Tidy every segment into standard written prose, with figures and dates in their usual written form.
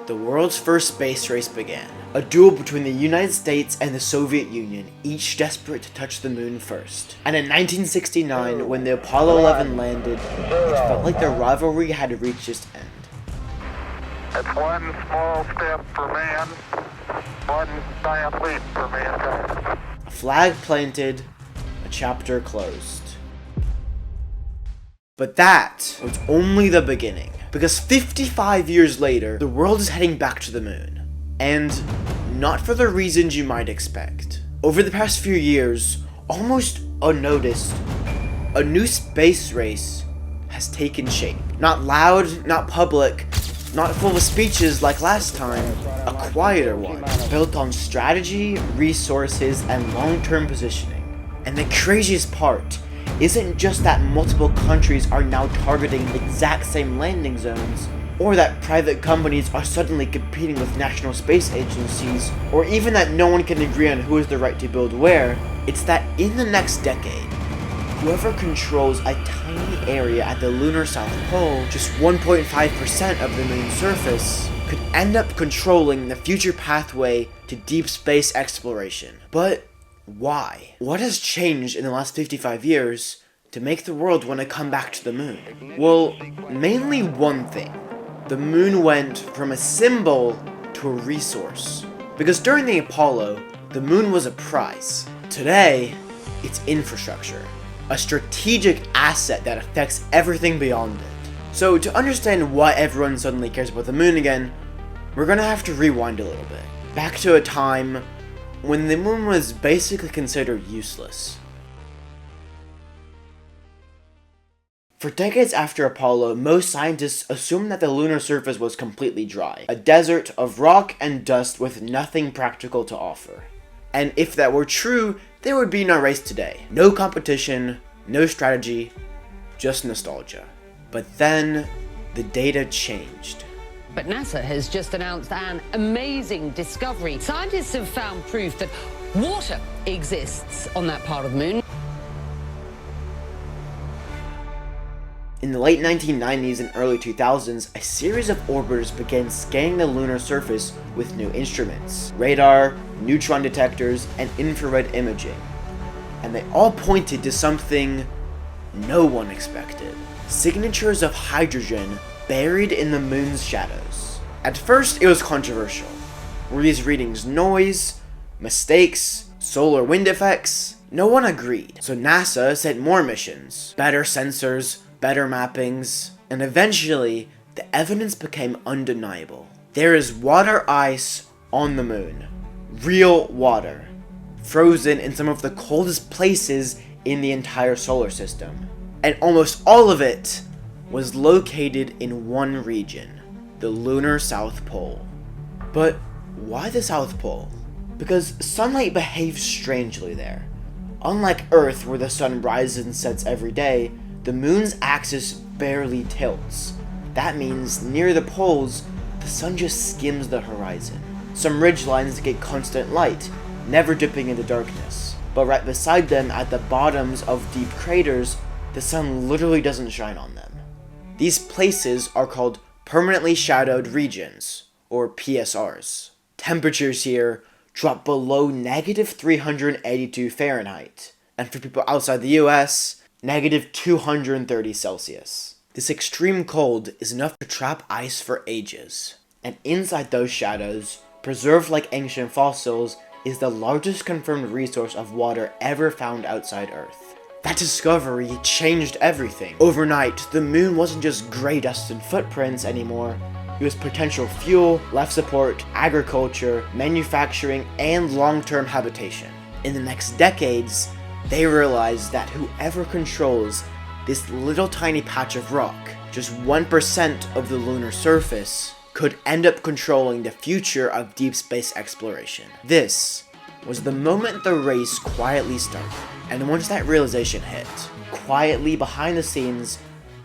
the world's first space race began. A duel between the United States and the Soviet Union, each desperate to touch the moon first. And in 1969, when the Apollo 11 landed, it felt like the rivalry had reached its end. It's one small step for man, one giant leap for mankind. A flag planted, a chapter closed. But that was only the beginning, because 55 years later, the world is heading back to the moon. And not for the reasons you might expect. Over the past few years, almost unnoticed, a new space race has taken shape. Not loud, not public, not full of speeches like last time, a quieter one, built on strategy, resources, and long-term positioning. And the craziest part isn't just that multiple countries are now targeting the exact same landing zones, or that private companies are suddenly competing with national space agencies, or even that no one can agree on who has the right to build where. It's that in the next decade, whoever controls a tiny area at the lunar South Pole, just 1.5% of the moon's surface, could end up controlling the future pathway to deep space exploration. But why? What has changed in the last 55 years to make the world want to come back to the moon? Well, mainly one thing. The moon went from a symbol to a resource. Because during the Apollo, the moon was a prize. Today, it's infrastructure. A strategic asset that affects everything beyond it. So to understand why everyone suddenly cares about the moon again, we're gonna have to rewind a little bit. Back to a time when the moon was basically considered useless. For decades after Apollo, most scientists assumed that the lunar surface was completely dry, a desert of rock and dust with nothing practical to offer. And if that were true, there would be no race today. No competition, no strategy, just nostalgia. But then, the data changed. But NASA has just announced an amazing discovery. Scientists have found proof that water exists on that part of the moon. In the late 1990s and early 2000s, a series of orbiters began scanning the lunar surface with new instruments, radar, neutron detectors, and infrared imaging. And they all pointed to something no one expected. Signatures of hydrogen buried in the moon's shadows. At first, it was controversial. Were these readings noise, mistakes, solar wind effects? No one agreed. So NASA sent more missions, better sensors, better mappings, and eventually, the evidence became undeniable. There is water ice on the moon. Real water. Frozen in some of the coldest places in the entire solar system. And almost all of it was located in one region, the lunar South Pole. But why the South Pole? Because sunlight behaves strangely there. Unlike Earth, where the sun rises and sets every day, the moon's axis barely tilts. That means near the poles, the sun just skims the horizon. Some ridgelines get constant light, never dipping into darkness. But right beside them, at the bottoms of deep craters, the sun literally doesn't shine on them. These places are called permanently shadowed regions, or PSRs. Temperatures here drop below negative 382 Fahrenheit. And for people outside the US, negative 230 Celsius. This extreme cold is enough to trap ice for ages. And inside those shadows, preserved like ancient fossils, is the largest confirmed resource of water ever found outside Earth. That discovery changed everything. Overnight, the moon wasn't just gray dust and footprints anymore. It was potential fuel, life support, agriculture, manufacturing, and long-term habitation. In the next decades, they realized that whoever controls this little tiny patch of rock, just 1% of the lunar surface, could end up controlling the future of deep space exploration. This was the moment the race quietly started. And once that realization hit, quietly behind the scenes,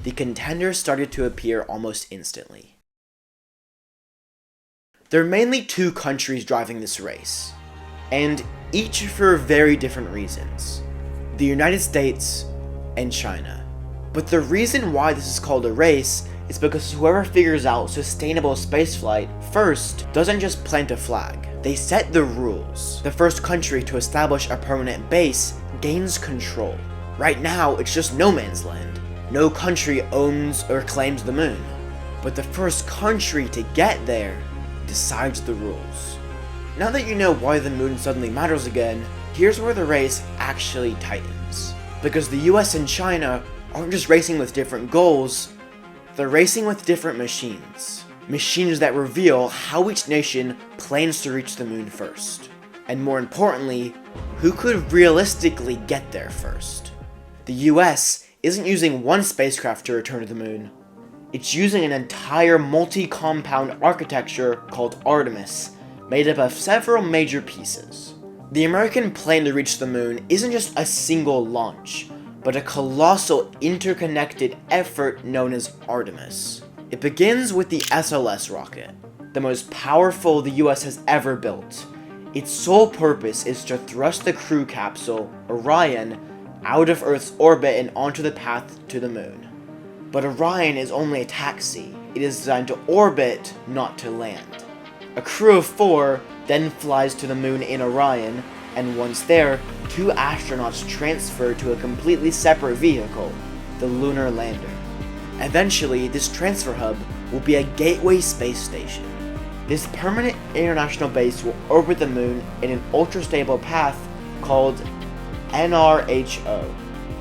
the contenders started to appear almost instantly. There are mainly two countries driving this race, and each for very different reasons. The United States and China. But the reason why this is called a race is because whoever figures out sustainable spaceflight first doesn't just plant a flag. They set the rules. The first country to establish a permanent base gains control. Right now, it's just no man's land. No country owns or claims the moon. But the first country to get there decides the rules. Now that you know why the moon suddenly matters again, here's where the race actually tightens. Because the US and China aren't just racing with different goals, they're racing with different machines. Machines that reveal how each nation plans to reach the moon first. And more importantly, who could realistically get there first. The US isn't using one spacecraft to return to the moon. It's using an entire multi-compound architecture called Artemis, made up of several major pieces. The American plan to reach the moon isn't just a single launch, but a colossal interconnected effort known as Artemis. It begins with the SLS rocket, the most powerful the US has ever built. Its sole purpose is to thrust the crew capsule, Orion, out of Earth's orbit and onto the path to the moon. But Orion is only a taxi. It is designed to orbit, not to land. A crew of 4 then flies to the moon in Orion, and once there, 2 astronauts transfer to a completely separate vehicle, the lunar lander. Eventually, this transfer hub will be a gateway space station. This permanent international base will orbit the moon in an ultra-stable path called NRHO,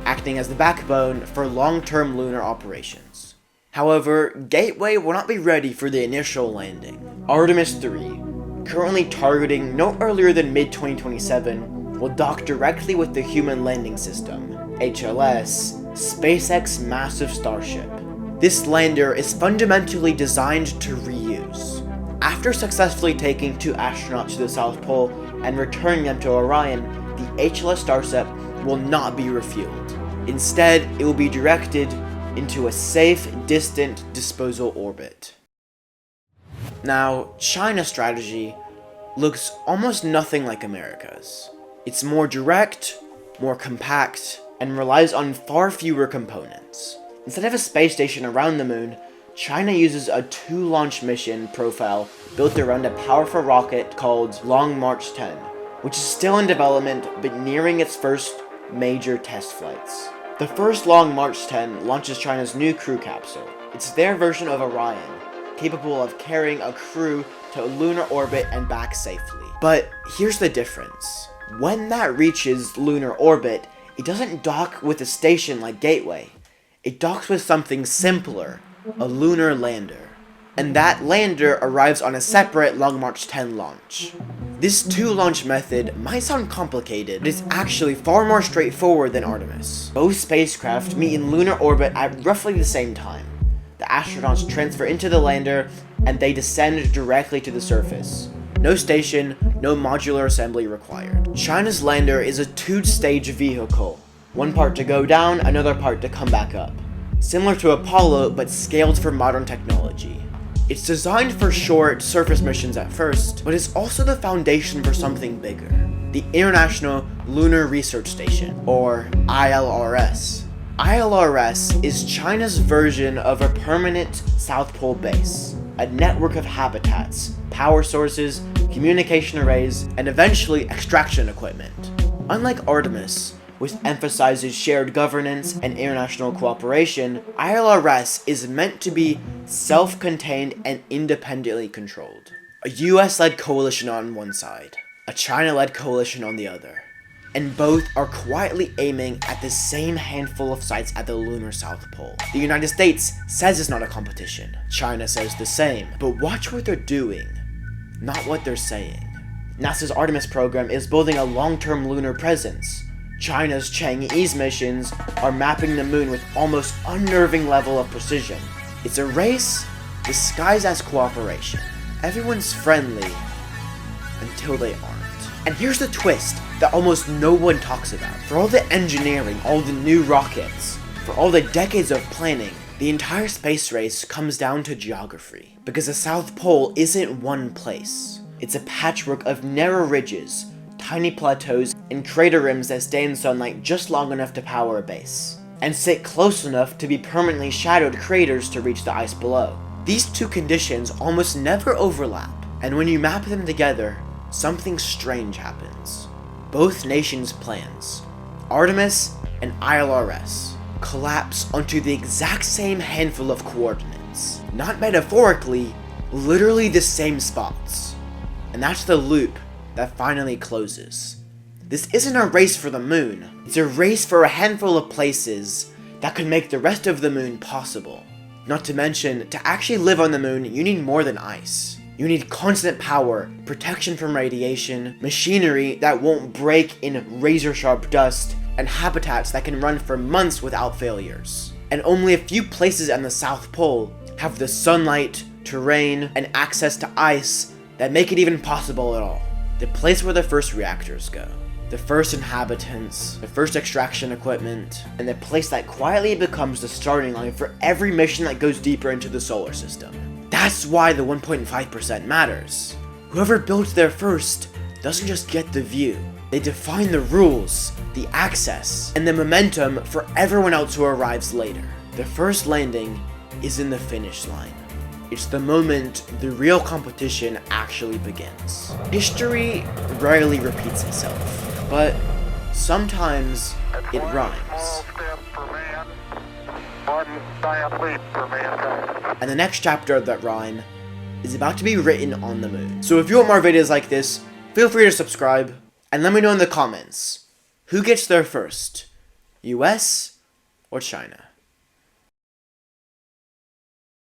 acting as the backbone for long-term lunar operations. However, Gateway will not be ready for the initial landing. Artemis 3, currently targeting no earlier than mid-2027, will dock directly with the Human Landing System, HLS, SpaceX massive Starship. This lander is fundamentally designed to reuse. After successfully taking 2 astronauts to the South Pole and returning them to Orion, the HLS Starship will not be refueled. Instead, it will be directed into a safe, distant disposal orbit. Now, China's strategy looks almost nothing like America's. It's more direct, more compact, and relies on far fewer components. Instead of a space station around the moon, China uses a 2-launch mission profile built around a powerful rocket called Long March 10, which is still in development but nearing its first major test flights. The first Long March 10 launches China's new crew capsule. It's their version of Orion, capable of carrying a crew to a lunar orbit and back safely. But here's the difference. When that reaches lunar orbit, it doesn't dock with a station like Gateway. It docks with something simpler, a lunar lander. And that lander arrives on a separate Long March 10 launch. This 2-launch method might sound complicated, but it's actually far more straightforward than Artemis. Both spacecraft meet in lunar orbit at roughly the same time. The astronauts transfer into the lander, and they descend directly to the surface. No station, no modular assembly required. China's lander is a 2-stage vehicle. One part to go down, another part to come back up. Similar to Apollo, but scaled for modern technology. It's designed for short, surface missions at first, but it's also the foundation for something bigger. The International Lunar Research Station, or ILRS. ILRS is China's version of a permanent South Pole base, a network of habitats, power sources, communication arrays, and eventually extraction equipment. Unlike Artemis, which emphasizes shared governance and international cooperation, ILRS is meant to be self-contained and independently controlled. A US-led coalition on one side, a China-led coalition on the other. And both are quietly aiming at the same handful of sites at the lunar South Pole. The United States says it's not a competition. China says the same. But watch what they're doing, not what they're saying. NASA's Artemis program is building a long-term lunar presence. China's Chang'e's missions are mapping the moon with almost unnerving level of precision. It's a race disguised as cooperation. Everyone's friendly until they aren't. And here's the twist that almost no one talks about. For all the engineering, all the new rockets, for all the decades of planning, the entire space race comes down to geography. Because the South Pole isn't one place. It's a patchwork of narrow ridges, tiny plateaus, and crater rims that stay in sunlight just long enough to power a base. and sit close enough to be permanently shadowed craters to reach the ice below. These two conditions almost never overlap, and when you map them together, something strange happens. Both nations' plans, Artemis and ILRS, collapse onto the exact same handful of coordinates. Not metaphorically, literally the same spots. And that's the loop that finally closes. This isn't a race for the moon, it's a race for a handful of places that could make the rest of the moon possible. Not to mention, to actually live on the moon, you need more than ice. You need constant power, protection from radiation, machinery that won't break in razor-sharp dust, and habitats that can run for months without failures. And only a few places on the South Pole have the sunlight, terrain, and access to ice that make it even possible at all. The place where the first reactors go, the first inhabitants, the first extraction equipment, and the place that quietly becomes the starting line for every mission that goes deeper into the solar system. That's why the 1.5% matters. Whoever built there first doesn't just get the view. They define the rules, the access, and the momentum for everyone else who arrives later. The first landing is in the finish line. It's the moment the real competition actually begins. History rarely repeats itself, but sometimes it rhymes. And the next chapter of that rhyme is about to be written on the moon. So if you want more videos like this, feel free to subscribe, and let me know in the comments, who gets there first, US or China?